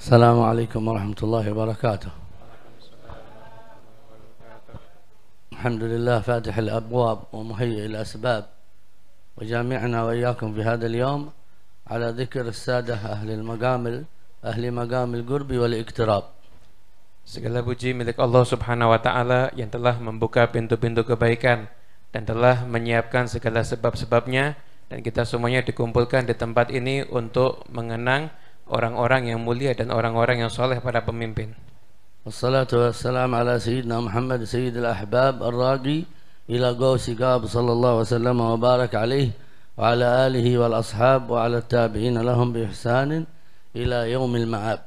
السلام عليكم ورحمة الله وبركاته. الحمد لله فاتح الأبواب ومهيئ الأسباب، وجامعنا وإياكم في هذا اليوم على ذكر السادة أهل مقام القرب والاقتراب. Segala puji milik Allah Subhanahu wa Ta'ala yang telah membuka pintu-pintu kebaikan dan telah menyiapkan segala sebab-sebabnya, dan kita semuanya dikumpulkan di tempat ini untuk mengenang orang-orang yang mulia dan orang-orang yang soleh para pemimpin. Wassalatu wassalamu ala sayyidina Muhammad sayyidil ahbab ar-raqi ila qawsi qab sallallahu wasallam wa barak alaihi wa ala alihi wal ashab wa ala tabi'in lahum bi ihsanin ila yaumil ma'ab.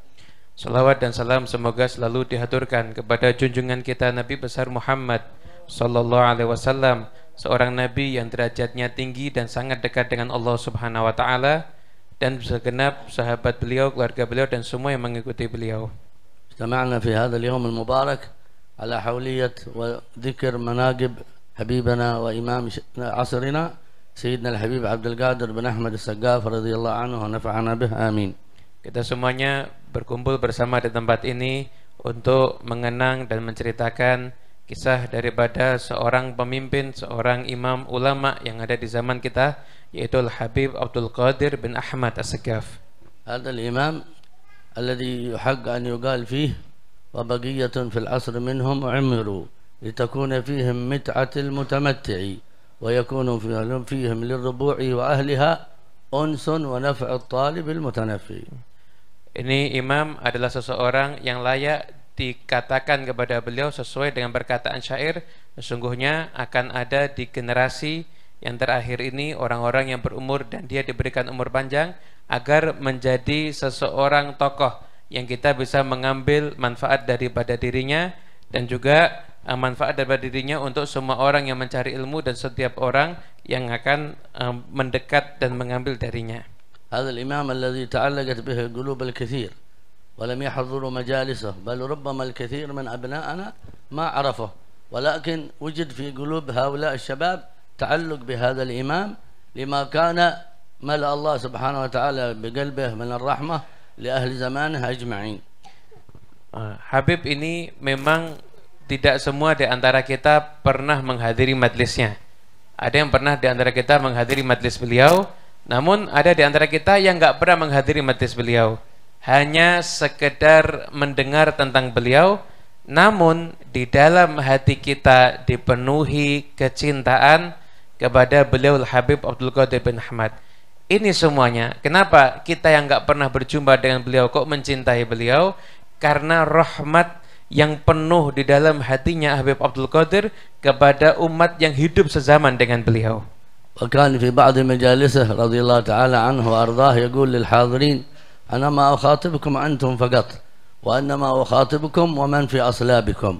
Salawat dan salam semoga selalu dihaturkan kepada junjungan kita Nabi besar Muhammad sallallahu alaihi wasallam, seorang nabi yang derajatnya tinggi dan sangat dekat dengan Allah Subhanahu wa Ta'ala, dan segenap sahabat beliau, keluarga beliau, dan semua yang mengikuti beliau. اجتمعنا في هذا اليوم المبارك على حولية وذكر مناقب حبيبنا وإمام عصرنا سيدنا الحبيب عبد القادر بن أحمد السقاف رضي الله عنه ونفعنا به آمين. Kita semuanya berkumpul bersama di tempat ini untuk mengenang dan menceritakan kisah daripada seorang pemimpin, seorang imam ulama yang ada di zaman kita, yaitu Al-Habib Abdul Qadir bin Ahmad As-Saqqaf. هذا الإمام الذي يحق أن يقال فيه وبقية في العصر منهم عمروا لتكون فيهم متعة المتمتع ويكون فيهم للربوع وأهلها أنس ونفع الطالب المتنفي. Ini imam adalah seseorang yang layak dikatakan kepada beliau sesuai dengan perkataan syair, sesungguhnya akan ada di generasi yang terakhir ini orang-orang yang berumur dan dia diberikan umur panjang agar menjadi seseorang tokoh yang kita bisa mengambil manfaat daripada dirinya, dan juga manfaat daripada dirinya untuk semua orang yang mencari ilmu dan setiap orang yang akan mendekat dan mengambil darinya. هذا الإمام الذي تعلقت به قلوب الكثير ولم يحضروا مجالسه، بل ربما الكثير من أبنائنا ما عرفه، ولكن وجد في قلوب هؤلاء الشباب تعلق بهذا الإمام لما كان ملأ الله سبحانه وتعالى بقلبه من الرحمة لأهل زمانه أجمعين. Habib ini memang tidak semua di antara kita pernah menghadiri majlisnya. Ada yang pernah di antara kita menghadiri majlis beliau, namun ada di antara kita yang nggak pernah menghadiri majlis beliau, hanya sekedar mendengar tentang beliau. Namun di dalam hati kita dipenuhi kecintaan kepada beliau Al-Habib Abdul Qadir bin Ahmad. Ini semuanya kenapa kita yang nggak pernah berjumpa dengan beliau kok mencintai beliau? Karena rahmat yang penuh di dalam hatinya Habib Abdul Qadir kepada umat yang hidup sezaman dengan beliau. وكان في بعض مجالسه رضي الله تعالى عنه وأرضاه يقول للحاضرين: أنا ما أخاطبكم أنتم فقط، وإنما أخاطبكم ومن في أصلابكم.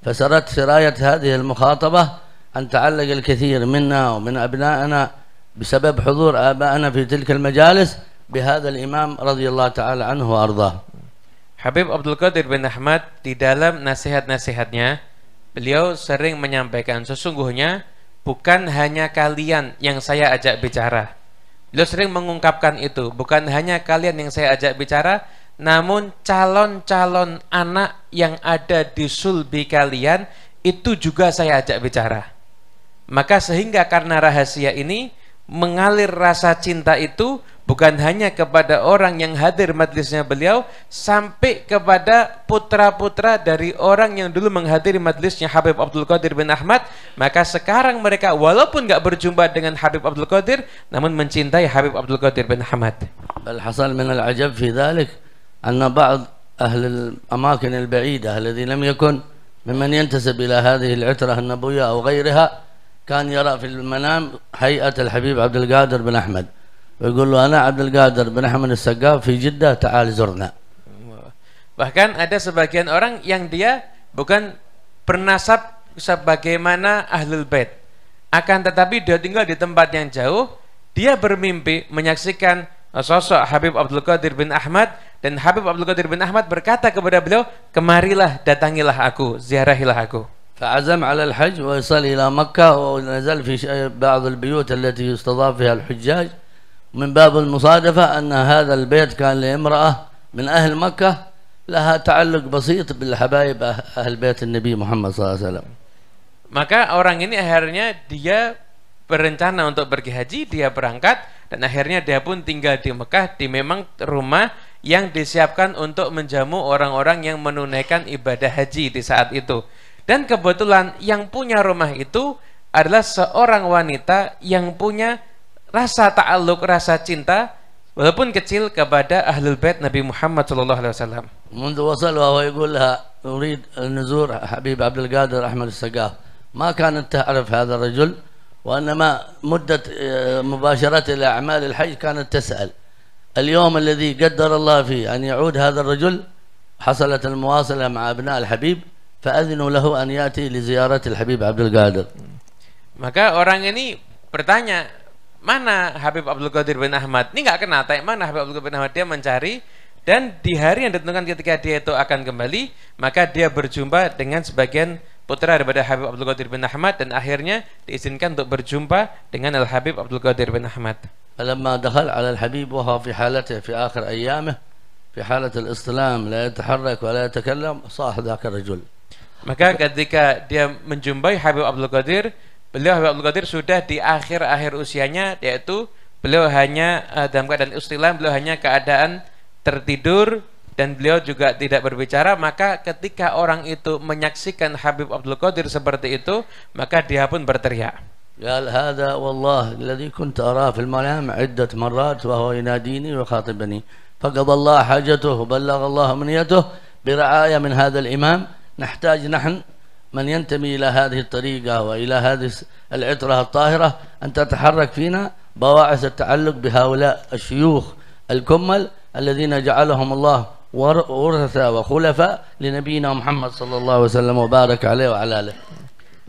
فسرت سراية هذه المخاطبة أن تعلق الكثير منا ومن أبنائنا بسبب حضور آبائنا في تلك المجالس بهذا الإمام رضي الله تعالى عنه وأرضاه. Habib Abdul Qadir bin Ahmad di dalam nasihat-nasihatnya beliau sering menyampaikan, sesungguhnya bukan hanya kalian yang saya ajak bicara. Beliau sering mengungkapkan itu, bukan hanya kalian yang saya ajak bicara, namun calon-calon anak yang ada di sulbi kalian itu juga saya ajak bicara. Maka sehingga karena rahasia ini mengalir rasa cinta itu bukan hanya kepada orang yang hadir majlisnya beliau, sampai kepada putra-putra dari orang yang dulu menghadiri majlisnya Habib Abdul Qadir bin Ahmad. Maka sekarang mereka walaupun nggak berjumpa dengan Habib Abdul Qadir, namun mencintai Habib Abdul Qadir bin Ahmad. بل حصل من العجب في ذلك أن بعض أهل الأماكن البعيدة الذي لم يكن ممن ينتسب إلى هذه العترة النبوية أو غيرها كان يرى في المنام هيئة الحبيب عبد القادر بن أحمد ويقول له: أنا عبد القادر بن أحمد السقاف في جدة، تعال زرنا. Bahkan ada sebagian orang yang dia bukan bernasab sebagaimana Ahlul Bait, akan tetapi dia tinggal di tempat yang jauh, dia bermimpi menyaksikan sosok Habib Abdul Qadir bin Ahmad, dan Habib Abdul Qadir bin Ahmad berkata kepada beliau, kemarilah, datangilah aku, ziarahilah aku. فعزم على الحج ويصل إلى مكة ونزل في بعض البيوت التي يستضاف فيها الحجاج. من باب المصادفة أن هذا البيت كان لامرأة من أهل مكة لها تعلق بسيط بالحبايب أهل بيت النبي محمد صلى الله عليه وسلم. Maka orang ini akhirnya dia berencana untuk pergi haji, dia berangkat dan akhirnya dia pun tinggal di Mekah di memang rumah yang disiapkan untuk menjamu orang-orang yang menunaikan ibadah haji di saat itu. Dan kebetulan yang punya rumah itu adalah seorang wanita yang punya rasa ta'alluq, rasa cinta walaupun kecil kepada ahlul bait Nabi Muhammad sallallahu alaihi wasallam. منذ وصل وهو يقول لها أريد نزور حبيب عبد القادر أحمد السقاف، ما كانت تعرف هذا الرجل، وإنما مدة مباشرة إلى أعمال الحج كانت تسأل. اليوم الذي قدر الله فيه أن يعود هذا الرجل حصلت المواصلة مع أبناء الحبيب فأذنوا له أن يأتي لزيارة الحبيب عبد القادر. Maka orang ini bertanya, mana Habib Abdul Qadir bin Ahmad? Ini nggak kenal, mana Habib Abdul Qadir bin Ahmad? Dia mencari, dan di hari yang ditentukan ketika dia itu akan kembali, maka dia berjumpa dengan sebagian putra daripada Habib Abdul Qadir bin Ahmad dan akhirnya diizinkan untuk berjumpa dengan Al Habib Abdul Qadir bin Ahmad. فلما دخل على الحبيب وهو في حالته في آخر أيامه في حالة الاستلام لا يتحرك ولا يتكلم صاح ذاك الرجل. Maka ketika dia menjumpai Habib Abdul Qadir, beliau Habib Abdul Qadir sudah di akhir-akhir usianya, yaitu beliau hanya dalam keadaan istilam, beliau hanya keadaan tertidur dan beliau juga tidak berbicara. Maka ketika orang itu menyaksikan Habib Abdul Qadir seperti itu, maka dia pun berteriak. قال هذا والله الذي كنت أراه في المنام عدة مرات وهو يناديني ويخاطبني فقضى الله حاجته وبلغ الله منيته برعاية من هذا الإمام. نحتاج نحن من ينتمي إلى هذه الطريقة وإلى هذه العطرة الطاهرة أن تتحرك فينا بواعث التعلق بهؤلاء الشيوخ الكمل الذين جعلهم الله ورثة وخلفاء لنبينا محمد صلى الله عليه وسلم وبارك عليه وعلى آله.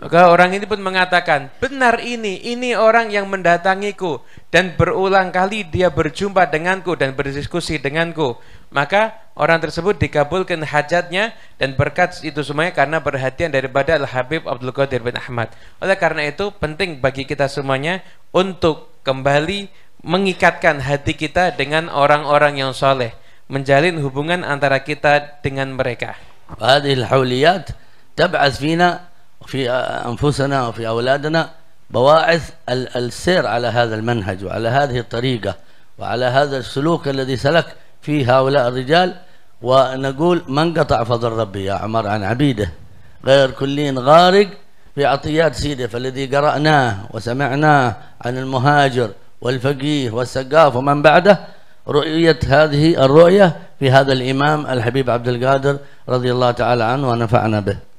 Maka orang ini pun mengatakan, benar ini orang yang mendatangiku dan berulang kali dia berjumpa denganku dan berdiskusi denganku. Maka orang tersebut dikabulkan hajatnya dan berkat itu semuanya karena perhatian daripada Al-Habib Abdul Qadir bin Ahmad. Oleh karena itu penting bagi kita semuanya untuk kembali mengikatkan hati kita dengan orang-orang yang soleh, menjalin hubungan antara kita dengan mereka. هذه الحوليات تبعث فينا في أنفسنا وفي أولادنا بواعث السير على هذا المنهج وعلى هذه الطريقة وعلى هذا السلوك الذي سلك فيه هؤلاء الرجال. ونقول من قطع فضل ربي يا عمر عن عبيده غير كلين غارق في عطيات سيده. فالذي قرأناه وسمعناه عن المهاجر والفقيه والسقاف ومن بعده رؤية هذه الرؤية في هذا الإمام الحبيب عبد القادر رضي الله تعالى عنه ونفعنا به.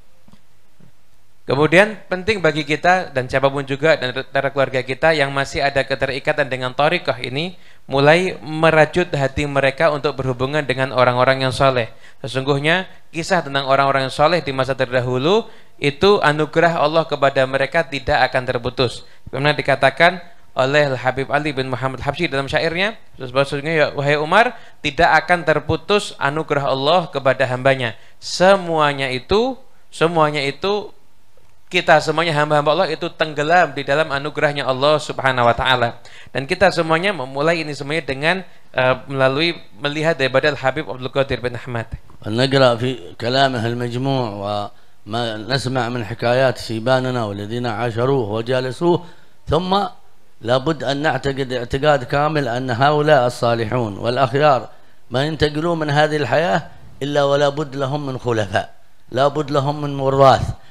Kemudian penting bagi kita dan siapapun juga dan dari keluarga kita yang masih ada keterikatan dengan thariqah ini, mulai merajut hati mereka untuk berhubungan dengan orang-orang yang soleh. Sesungguhnya kisah tentang orang-orang yang soleh di masa terdahulu itu anugerah Allah kepada mereka tidak akan terputus. Karena dikatakan oleh Habib Ali bin Muhammad Habsyi dalam syairnya, sesungguhnya wahai Umar, tidak akan terputus anugerah Allah kepada hambanya. Semuanya itu kita semuanya hamba-hamba Allah itu tenggelam di dalam anugerahnya Allah Subhanahu wa taala. Dan kita semuanya memulai ini semuanya dengan melalui melihat daripada Habib Abdul Qadir bin Ahmad. نقرأ في كلامه المجموع وما نسمع من حكايات شيباننا والذين عاشروه وجالسوه، ثم لابد أن نعتقد اعتقاد كامل أن هؤلاء الصالحون والأخيار ما ينتقلون من هذه الحياة إلا ولا بد لهم من خلفاء، لا بد لهم من وراث.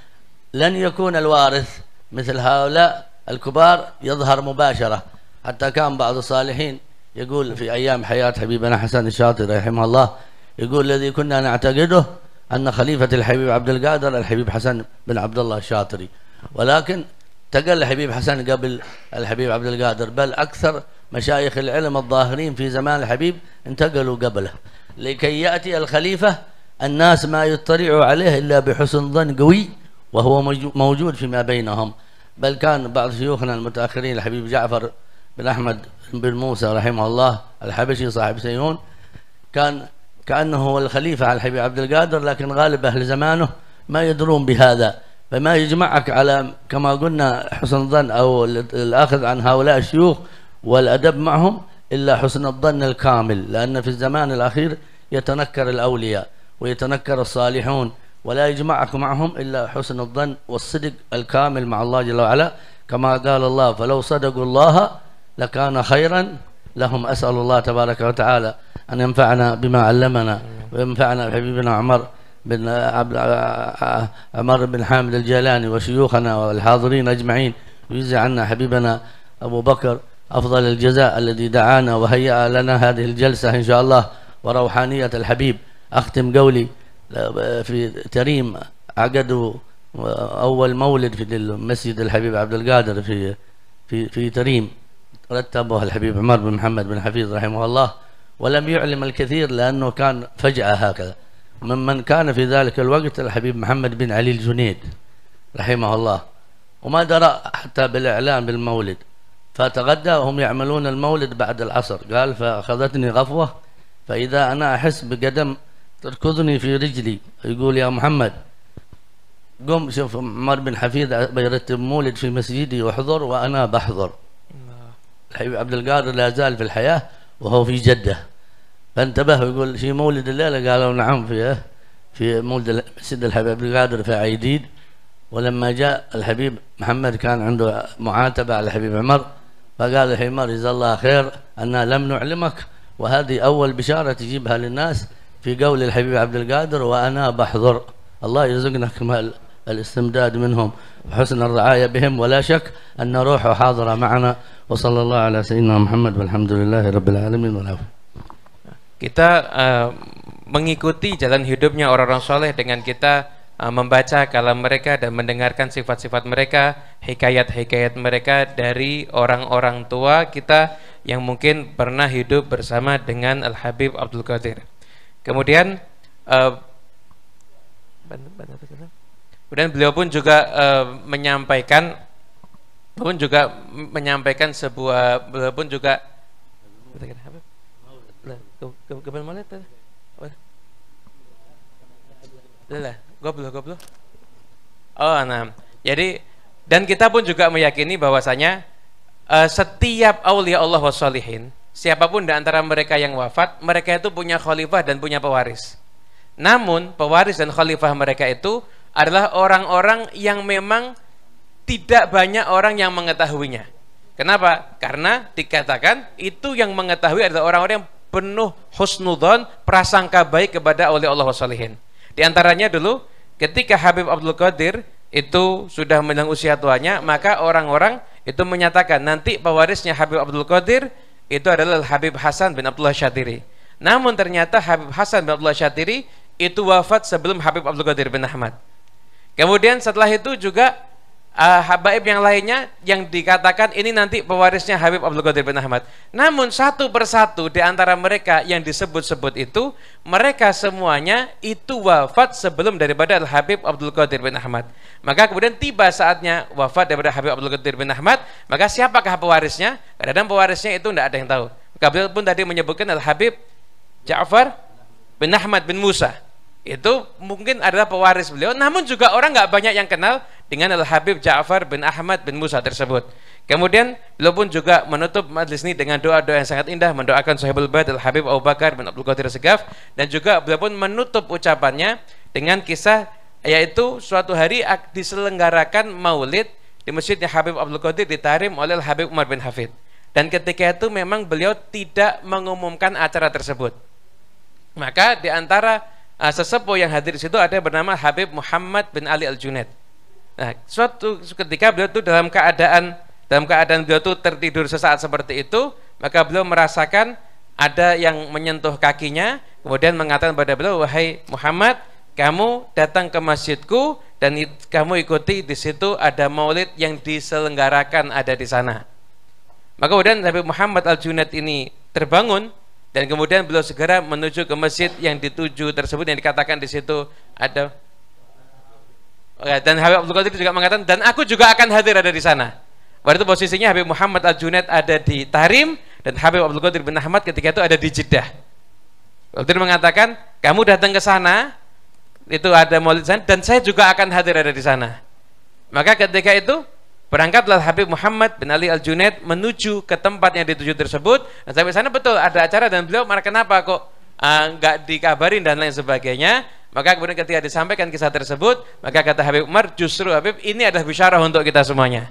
لن يكون الوارث مثل هؤلاء الكبار يظهر مباشرة. حتى كان بعض الصالحين يقول في أيام حياة حبيبنا حسن الشاطري رحمه الله، يقول الذي كنا نعتقده أن خليفة الحبيب عبد القادر الحبيب حسن بن عبد الله الشاطري، ولكن تقل الحبيب حسن قبل الحبيب عبد القادر، بل أكثر مشايخ العلم الظاهرين في زمان الحبيب انتقلوا قبله، لكي يأتي الخليفة الناس ما يطلعوا عليه إلا بحسن ظن قوي وهو موجود فيما بينهم. بل كان بعض شيوخنا المتأخرين الحبيب جعفر بن أحمد بن موسى رحمه الله الحبشي صاحب سيون كان كأنه هو الخليفة على الحبيب عبد القادر، لكن غالب أهل زمانه ما يدرون بهذا. فما يجمعك على كما قلنا حسن الظن أو الأخذ عن هؤلاء الشيوخ والأدب معهم إلا حسن الظن الكامل، لأن في الزمان الأخير يتنكر الأولياء ويتنكر الصالحون، ولا يجمعك معهم إلا حسن الظن والصدق الكامل مع الله جل وعلا، كما قال الله: فلو صدقوا الله لكان خيرا لهم. أسأل الله تبارك وتعالى أن ينفعنا بما علمنا، وينفعنا بحبيبنا عمر بن حامد الجيلاني وشيوخنا والحاضرين أجمعين، ويجزي عنا حبيبنا أبو بكر أفضل الجزاء الذي دعانا وهيأ لنا هذه الجلسة إن شاء الله، وروحانية الحبيب. أختم قولي في تريم عقدوا أول مولد في المسجد الحبيب عبد القادر في تريم، رتبه الحبيب عمر بن محمد بن حفيظ رحمه الله، ولم يعلم الكثير لأنه كان فجأة هكذا. ممن كان في ذلك الوقت الحبيب محمد بن علي الجنيد رحمه الله، وما درى حتى بالإعلان بالمولد، فتغدى وهم يعملون المولد بعد العصر. قال: فأخذتني غفوة، فإذا أنا أحس بقدم تركضني في رجلي، يقول: يا محمد قم شوف عمر بن حفيظ بيرتب مولد في مسجدي واحضر، وأنا بحضر. الحبيب عبد القادر لا زال في الحياة وهو في جدة، فانتبه ويقول: في مولد الليلة؟ قالوا: نعم، في مولد مسجد الحبيب عبد القادر في عيديد. ولما جاء الحبيب محمد كان عنده معاتبة على الحبيب عمر، فقال الحبيب عمر: جزا الله خير أننا لم نعلمك، وهذه أول بشارة تجيبها للناس في قول الحبيب عبد القادر: وأنا بحضر. الله يرزقنا كمال الاستمداد منهم وحسن الرعاية بهم، ولا شك أن روحه حاضرة معنا. وصلى الله على سيدنا محمد والحمد لله رب العالمين. Kita mengikuti jalan hidupnya orang-orang soleh dengan kita membaca kalam mereka dan mendengarkan sifat-sifat mereka, hikayat-hikayat mereka dari orang-orang tua kita yang mungkin pernah hidup bersama dengan Al-Habib Abdul Qadir. Kemudian beliau pun juga menyampaikan sebuah, beliau pun juga jadi, dan kita pun juga meyakini bahwasanya setiap aulia Allah wassalihin, siapapun di antara mereka yang wafat, mereka itu punya khalifah dan punya pewaris. Namun pewaris dan khalifah mereka itu adalah orang-orang yang memang tidak banyak orang yang mengetahuinya. Kenapa? Karena dikatakan itu yang mengetahui adalah orang-orang yang penuh husnudzon, prasangka baik kepada aulia Allah wassalihin. Di antaranya dulu ketika Habib Abdul Qadir itu sudah menjelang usia tuanya, maka orang-orang itu menyatakan nanti pewarisnya Habib Abdul Qadir itu adalah Habib Hasan bin Abdullah Syatiri. Namun ternyata Habib Hasan bin Abdullah Syatiri itu wafat sebelum Habib Abdul Qadir bin Ahmad. Kemudian setelah itu juga habaib yang lainnya yang dikatakan ini nanti pewarisnya Habib Abdul Qadir bin Ahmad. Namun satu persatu di antara mereka yang disebut-sebut itu, mereka semuanya itu wafat sebelum daripada Habib Abdul Qadir bin Ahmad. Maka kemudian tiba saatnya wafat daripada Habib Abdul Qadir bin Ahmad, maka siapakah pewarisnya? Kadang-kadang pewarisnya itu tidak ada yang tahu. Maka beliau pun tadi menyebutkan Habib Ja'far bin Ahmad bin Musa. Itu mungkin adalah pewaris beliau, namun juga orang nggak banyak yang kenal dengan Al-Habib Ja'far bin Ahmad bin Musa tersebut. Kemudian beliau pun juga menutup majlis ini dengan doa-doa yang sangat indah, mendoakan Sahibul Bait Al-Habib Abu Bakar bin Abdul Qadir Segaf, dan juga beliau pun menutup ucapannya dengan kisah, yaitu suatu hari diselenggarakan maulid di masjidnya Habib Abdul Qadir ditarim oleh Al-Habib Umar bin Hafid, dan ketika itu memang beliau tidak mengumumkan acara tersebut. Maka di antara sesepuh yang hadir di situ ada bernama Habib Muhammad bin Ali Al-Junaid. Nah, suatu ketika beliau itu dalam keadaan beliau itu tertidur sesaat seperti itu, maka beliau merasakan ada yang menyentuh kakinya, kemudian mengatakan pada beliau, "Wahai Muhammad, kamu datang ke masjidku dan kamu ikuti di situ ada maulid yang diselenggarakan ada di sana." Maka kemudian Habib Muhammad Al-Junaid ini terbangun, dan kemudian beliau segera menuju ke masjid yang dituju tersebut, yang dikatakan di situ ada, dan Habib Abdul Qadir juga mengatakan, dan aku juga akan hadir ada di sana. Waktu itu posisinya Habib Muhammad Al-Junaid ada di Tarim, dan Habib Abdul Qadir bin Ahmad ketika itu ada di Jeddah. Waktu itu mengatakan, kamu datang ke sana, itu ada maulid sana, dan saya juga akan hadir ada di sana. Maka ketika itu berangkatlah Habib Muhammad bin Ali Al-Junaid menuju ke tempat yang dituju tersebut. Dan sampai sana betul ada acara, dan beliau marah, kenapa kok nggak dikabarin dan lain sebagainya. Maka kemudian ketika disampaikan kisah tersebut, maka kata Habib Umar, justru Habib, ini adalah bisyarah untuk kita semuanya.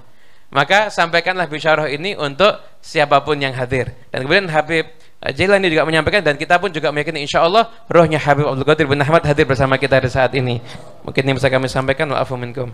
Maka sampaikanlah bisyarah ini untuk siapapun yang hadir. Dan kemudian Habib Jailani juga menyampaikan, dan kita pun juga meyakini insya Allah rohnya Habib Abdul Qadir bin Ahmad hadir bersama kita di saat ini. Mungkin ini bisa kami sampaikan. Wa'afu minkum.